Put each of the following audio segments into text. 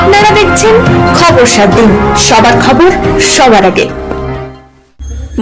আপনারা দেখছেন খবর 7 দিন, সবার খবর সবার আগে।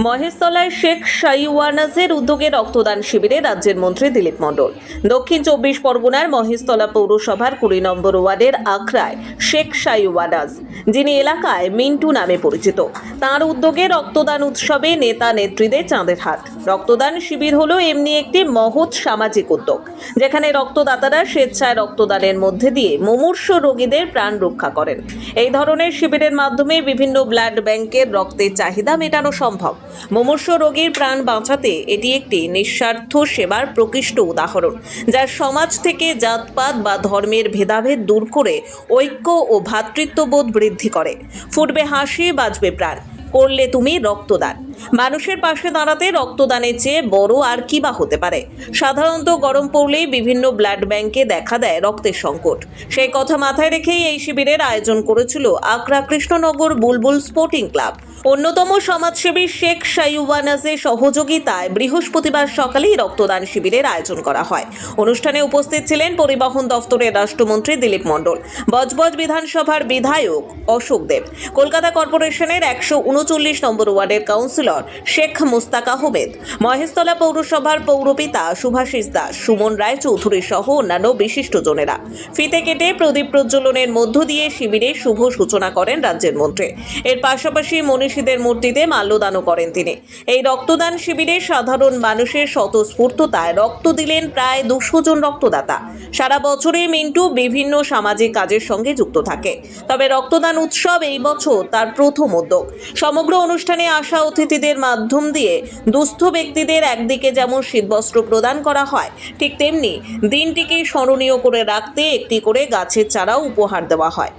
মহেশতলায় শেখ শাইওয়ানাজের উদ্যোগে রক্তদান শিবিরে রাজ্যের মন্ত্রী দিলীপ মণ্ডল। দক্ষিণ 24 পরগনার মহেশতলা পৌরসভার 20 নম্বর ওয়ার্ডের আখড়ায় শেখ শাইওয়ানাজ, যিনি এলাকায় মিন্টু নামে পরিচিত, তার উদ্যোগে রক্তদান উৎসবে নেতা নেত্রীদের চাঁদের হাট। রক্তদান শিবির হলো এমনি একটি মহৎ সামাজিক উদ্যোগ, যেখানে রক্তদাতারা স্বেচ্ছায় রক্তদানের মধ্যে দিয়ে মুমূর্ষ রোগীদের প্রাণ রক্ষা করেন। এই ধরনের শিবিরের মাধ্যমে বিভিন্ন ব্লাড ব্যাংকের রক্তের চাহিদা মেটানো সম্ভব। মুমূর্ষ রোগীর প্রাণ বাঁচাতে এটি একটি নিঃস্বার্থ সেবার প্রকৃষ্ট উদাহরণ, যা সমাজ থেকে জাতপাত বা ধর্মের ভেদাভেদ দূর করে ঐক্য ও ভ্রাতৃত্ববোধ বৃদ্ধি করে। ফুটবে হাসি, বাঁচবে প্রাণ, করলে তুমি রক্তদান। মানুষের পাশে দাঁড়াতে রক্তদানের চেয়ে বড় আর কি বা হতে পারে। সাধারণত গরম পড়লেই বিভিন্ন ব্লাড ব্যাংকে দেখা দেয় রক্তের সংকট। সেই কথা মাথায় রেখেই এই শিবিরের আয়োজন করেছিল আখড়া কৃষ্ণনগর বুলবুল স্পোর্টিং ক্লাব। অন্যতম সমাজসেবী শেখ শাইওয়ানাজের সহযোগিতায় বৃহস্পতিবার সকালেই রক্তদান শিবিরের আয়োজন করা হয়। অনুষ্ঠানে উপস্থিত ছিলেন পরিবহন দফতরের রাষ্ট্রমন্ত্রী দিলীপ মণ্ডল, বজবজ বিধানসভার বিধায়ক অশোক দেব, কলকাতা কর্পোরেশনের 139 নম্বর ওয়ার্ডের কাউন্সিলর শেখ মুস্তাক আহমেদ, মহেশতলা পৌরসভার পৌরপিতা শুভাশিস দাস, সুমন রায় চৌধুরী সহ অন্যান্য বিশিষ্টজনেরা। ফিতে কেটে প্রদীপ প্রজ্বলনের মধ্য দিয়ে শিবিরের শুভ সূচনা করেন রাজ্যের মন্ত্রী। এর পাশাপাশি মনীষীদের মূর্তিতে মাল্যদানও করেন তিনি। এই রক্তদান শিবিরে সাধারণ মানুষের স্বতঃস্ফূর্ততায় রক্ত দিলেন প্রায় 200 জন রক্তদাতা। সারা বছরে মিন্টু বিভিন্ন সামাজিক কাজের সঙ্গে যুক্ত থাকে, তবে রক্তদান উৎসব এই বছর তার প্রথম উদ্যোগ। সমগ্র অনুষ্ঠানে আসা অতিথিদের মাধ্যম দিয়ে দুস্থ ব্যক্তিদের একদিকে যেমন শীতবস্ত্র প্রদান করা হয়, ঠিক তেমনি দিনটিকে স্মরণীয় করে রাখতে একটি করে গাছের চারাও উপহার দেওয়া হয়।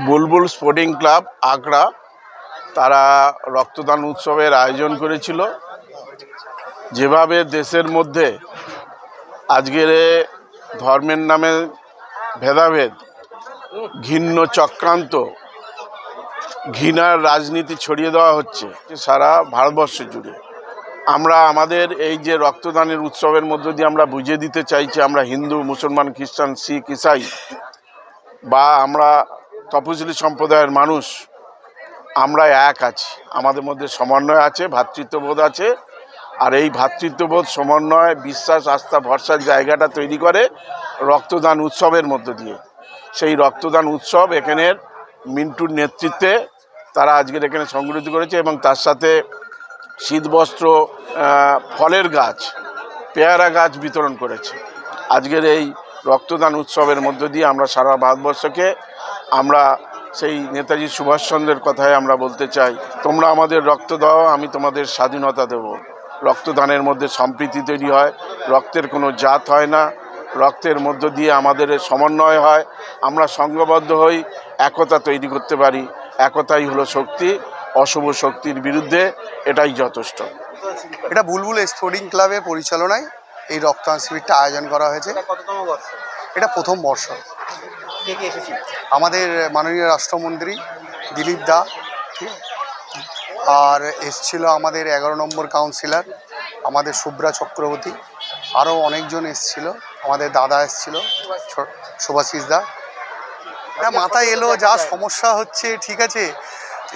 বুলবুল স্পোর্টিং ক্লাব আখড়া তারা রক্তদান উৎসবের আয়োজন করেছিল। যেভাবে দেশের মধ্যে আজকের ধর্মের নামে ভেদাভেদ, ঘৃণ্য চক্রান্ত, ঘৃণার রাজনীতি ছড়িয়ে দেওয়া হচ্ছে সারা ভারতবর্ষ জুড়ে, আমরা আমাদের এই যে রক্তদানের উৎসবের মধ্য দিয়ে আমরা বুঝিয়ে দিতে চাইছি, আমরা হিন্দু, মুসলমান, খ্রিস্টান, শিখ, ইসাই বা আমরা তপশিলি সম্প্রদায়ের মানুষ, আমরা এক আছি। আমাদের মধ্যে সমন্বয় আছে, ভ্রাতৃত্ববোধ আছে। আর এই ভ্রাতৃত্ববোধ, সমন্বয়, বিশ্বাস, আস্থা, ভরসার জায়গাটা তৈরি করে রক্তদান উৎসবের মধ্য দিয়ে। সেই রক্তদান উৎসব এখানের মিন্টুর নেতৃত্বে তারা আজকের এখানে সংগঠিত করেছে এবং তার সাথে শীতবস্ত্র, ফলের গাছ, পেয়ারা গাছ বিতরণ করেছে। আজকের এই রক্তদান উৎসবের মধ্য দিয়ে আমরা সারা ভারতবর্ষকে আমরা সেই নেতাজি সুভাষচন্দ্রের কথায় আমরা বলতে চাই, তোমরা আমাদের রক্ত দাও, আমি তোমাদের স্বাধীনতা দেব। রক্তদানের মধ্যে সম্প্রীতি তৈরি হয়, রক্তের কোনো জাত হয় না, রক্তের মধ্য দিয়ে আমাদের সমন্বয় হয়, আমরা সংঘবদ্ধ হই, একতা তৈরি করতে পারি। একতাই হলো শক্তি, অশুভ শক্তির বিরুদ্ধে এটাই যথেষ্ট। এটা বুলবুল স্পোর্টিং ক্লাবের পরিচালনায় এই রক্তদান শিবিরটা আয়োজন করা হয়েছে। এটা প্রথম বর্ষ। আমাদের মাননীয় রাষ্ট্রমন্ত্রী দিলীপ দা, আর এসছিল আমাদের 11 নম্বর কাউন্সিলর আমাদের শুভ্রা চক্রবর্তী, আরও অনেকজন এসছিল, আমাদের দাদা এসছিল শুভাশিস দা। এটা মাথায় এলো যা সমস্যা হচ্ছে, ঠিক আছে,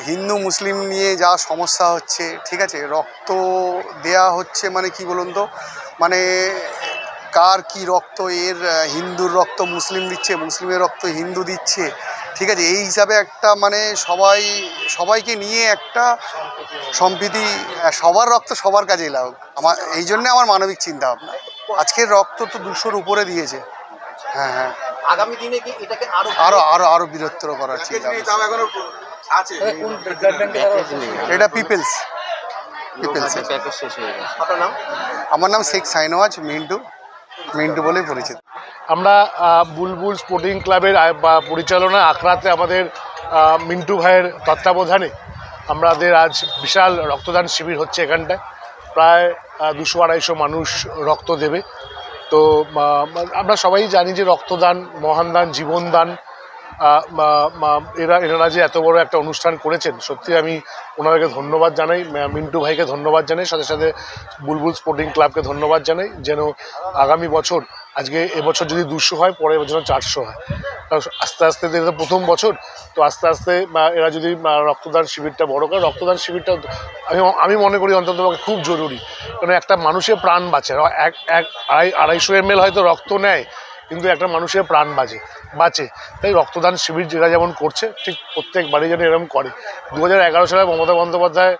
হিন্দু মুসলিম নিয়ে যা সমস্যা হচ্ছে, ঠিক আছে, রক্ত দেয়া হচ্ছে, মানে কি বলুন তো, মানে কার কি রক্ত, এর হিন্দুর রক্ত মুসলিম দিচ্ছে, মুসলিমের রক্ত হিন্দু দিচ্ছে, ঠিক আছে, এই হিসাবে একটা মানে সবাইকে নিয়ে একটা সম্প্রীতি, সবার রক্ত সবার কাজেই লাগুক, আমার এই জন্যে আমার মানবিক চিন্তা ভাবনা। আজকের রক্ত তো 200-র উপরে দিয়েছে। হ্যাঁ হ্যাঁ, আগামী দিনে কি এটাকে আরো বৃহত্তর করার চিন্তা আছে। এটা পিপলস। আমার নাম শেখ শাইনওয়াজ, মিন্টু বলেই পরিচিত। আমরা বুলবুল স্পোর্টিং ক্লাবের পরিচালনা আখড়াতে আমাদের মিন্টু ভাইয়ের তত্ত্বাবধানে আমাদের আজ বিশাল রক্তদান শিবির হচ্ছে। এখানটায় প্রায় 200-250 মানুষ রক্ত দেবে। তো আমরা সবাই জানি যে রক্তদান মহান দান, জীবনদান। এনারা যে এত বড় একটা অনুষ্ঠান করেছেন, সত্যি আমি ওনাদেরকে ধন্যবাদ জানাই, মিন্টু ভাইকে ধন্যবাদ জানাই, সাথে সাথে বুলবুল স্পোর্টিং ক্লাবকে ধন্যবাদ জানাই, যেন আগামী বছর আজকে এবছর যদি 200 হয়, পরের বছর 400 হয়। আস্তে আস্তে এটা প্রথম বছর, তো আস্তে আস্তে এরা যদি রক্তদান শিবিরটা বড় করে, রক্তদান শিবিরটা আমি মনে করি অন্তত খুব জরুরি। কারণ একটা মানুষের প্রাণ বাঁচে, 250 ml হয়তো রক্ত নেয়, কিন্তু একটা মানুষের প্রাণ বাঁচে। তাই রক্তদান শিবির যেটা যেমন করছে, ঠিক প্রত্যেক বাড়ি যেন এরকম করে। 2011 সালে মমতা বন্দ্যোপাধ্যায়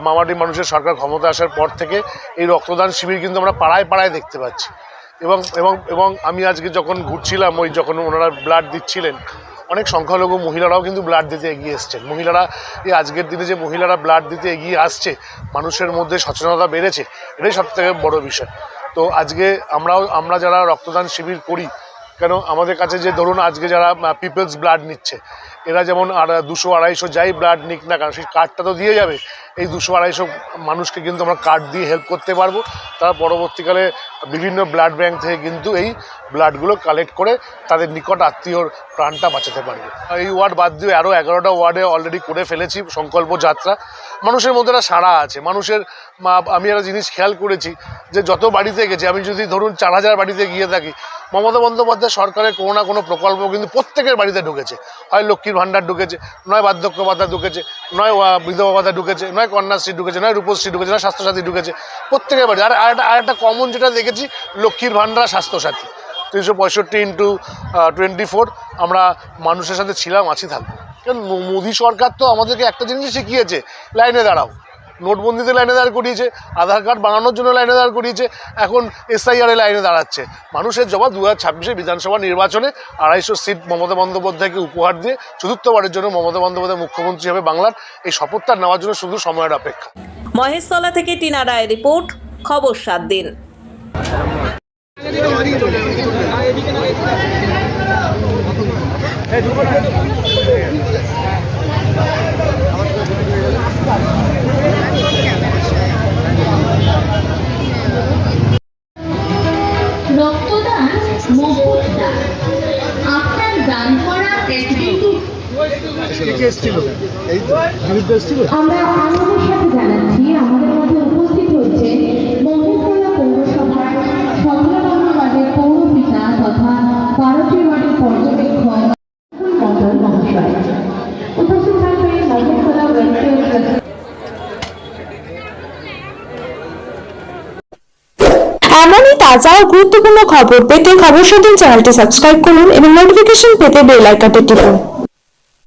মামাটি মানুষের সরকার ক্ষমতা আসার পর থেকে এই রক্তদান শিবির কিন্তু আমরা পাড়ায় পাড়ায় দেখতে পাচ্ছি। এবং আমি আজকে যখন ঘুরছিলাম, যখন ওনারা ব্লাড দিচ্ছিলেন, অনেক সংখ্যালঘু মহিলারাও কিন্তু ব্লাড দিতে এগিয়ে এসছেন। মহিলারা এই আজকের দিনে যে মহিলারা ব্লাড দিতে এগিয়ে আসছে, মানুষের মধ্যে সচেতনতা বেড়েছে, এটাই সবথেকে বড় বিষয়। তো আজকে আমরা যারা রক্তদান শিবির করি, কেন আমাদের কাছে যে ধরুন আজকে যারা পিপলস ব্লাড নিচ্ছে, এরা যেমন 200-250 যাই ব্লাড নিক না কেন, সেই কার্ডটা তো দিয়ে যাবে। এই 200-250 মানুষকে কিন্তু আমরা কার্ড দিয়ে হেল্প করতে পারবো। তারা পরবর্তীকালে বিভিন্ন ব্লাড ব্যাঙ্ক থেকে কিন্তু এই ব্লাডগুলো কালেক্ট করে তাদের নিকট আত্মীয়র প্রাণটা বাঁচাতে পারবে। এই ওয়ার্ড বাদ দিয়ে আরও 11টা ওয়ার্ডে অলরেডি করে ফেলেছি সংকল্প যাত্রা। মানুষের মধ্যে একটা সাড়া আছে। আমি একটা জিনিস খেয়াল করেছি যে যত বাড়িতে গেছি, আমি যদি ধরুন 4000 বাড়িতে গিয়ে থাকি, মমতা বন্দ্যোপাধ্যায় সরকারের কোনো না কোনো প্রকল্প কিন্তু প্রত্যেকের বাড়িতে ঢুকেছে। হয় লক্ষ্মীর ভাণ্ডার ঢুকেছে, নয় বার্ধক্য ভাতা ঢুকেছে, নয় বিধবা ভাতা ঢুকেছে, নয় কন্যাশ্রী ঢুকেছে, নয় রূপশ্রী ঢুকেছে, নয় স্বাস্থ্যসাথী ঢুকেছে, প্রত্যেকের বাড়ি। আর একটা কমন যেটা দেখেছি, লক্ষ্মীর ভাণ্ডার, স্বাস্থ্যসাথী। 365x24 আমরা মানুষের সাথে ছিলাম, থাকবো। কারণ মোদী সরকার তো আমাদেরকে একটা জিনিস শিখিয়েছে, লাইনে দাঁড়াও। নোটবন্দিতে লাইনে দাঁড় করিয়েছে, আধার কার্ড বানানোর জন্য লাইনে দাঁড় করিয়েছে, এখন SIR লাইনে দাঁড়াচ্ছে। মানুষের জবাব 2026 বিধানসভা নির্বাচনে 250 সিট মমতা বন্দ্যোপাধ্যায়কে উপহার দিয়ে চতুর্থবারের জন্য মমতা বন্দ্যোপাধ্যায় মুখ্যমন্ত্রী হবে বাংলার, এই শপথটা নেওয়ার জন্য শুধু সময়ের অপেক্ষা। মহেশতলা থেকে টিনা রায় রিপোর্ট, খবর 7 দিন। রক্তদান মহৎ দান। আপনার দান করা এক বিন্দু আমরা আনন্দের সাথে জানাচ্ছি আমাদের মধ্যে উপস্থিত হচ্ছে মহেশতলা পৌরসভার 17 নম্বর ওয়ার্ডের পৌরপিতা তথা 12টি ওয়ার্ডের পর্যবেক্ষক মন্ডল মহাশয়। উপস্থিত থাকবেন মহেশতলা ওয়েলফেয়ার। এমনই তাজা ও গুরুত্বপূর্ণ খবর পেতে খবর 7 দিন চ্যানেলটি সাবস্ক্রাইব করুন এবং নোটিফিকেশন পেতে বেল আইকনটি টিপুন।